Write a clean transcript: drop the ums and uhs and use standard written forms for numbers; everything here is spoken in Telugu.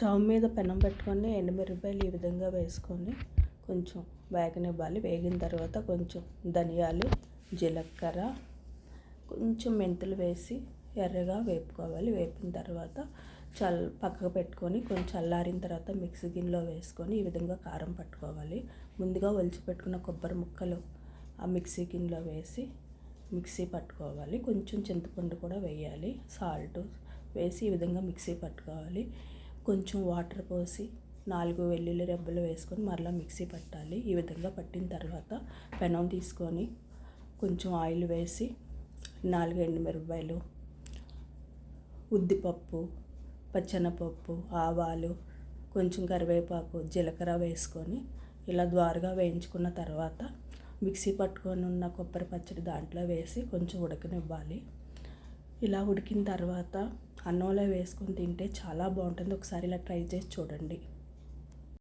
స్టవ్ మీద పెనం పెట్టుకొని ఎండుమిరపకాయలు ఈ విధంగా వేసుకొని కొంచెం వేగనివ్వాలి. వేగిన తర్వాత కొంచెం ధనియాలు, జీలకర్ర, కొంచెం మెంతులు వేసి ఎర్రగా వేపుకోవాలి. వేపిన తర్వాత పక్కకు పెట్టుకొని కొంచెం చల్లారిన తర్వాత మిక్సీ గిన్నెలో వేసుకొని ఈ విధంగా కారం పట్టుకోవాలి. ముందుగా ఒలిచి పెట్టుకున్న కొబ్బరి ముక్కలు ఆ మిక్సీ గిన్నెలో వేసి మిక్సీ పట్టుకోవాలి. కొంచెం చింతపండు కూడా వేయాలి. సాల్ట్ వేసి ఈ విధంగా మిక్సీ పట్టుకోవాలి. కొంచెం వాటర్ పోసి 4 వెల్లుల్లి రెబ్బలు వేసుకొని మరలా మిక్సీ పట్టాలి. ఈ విధంగా పట్టిన తర్వాత పెనం తీసుకొని కొంచెం ఆయిల్ వేసి 4 ఎండుమిరపకాయలు, ఉద్దిపప్పు, పచ్చెనపప్పు, ఆవాలు, కొంచెం కరివేపాకు, జీలకర్ర వేసుకొని ఇలా ద్వారగా వేయించుకున్న తర్వాత మిక్సీ పట్టుకొని ఉన్న కొబ్బరి పచ్చడి దాంట్లో వేసి కొంచెం ఉడకనివ్వాలి. ఇలా ఉడికిన తర్వాత అన్నంలో వేసుకొని తింటే చాలా బాగుంటుంది. ఒకసారి ఇలా ట్రై చేసి చూడండి.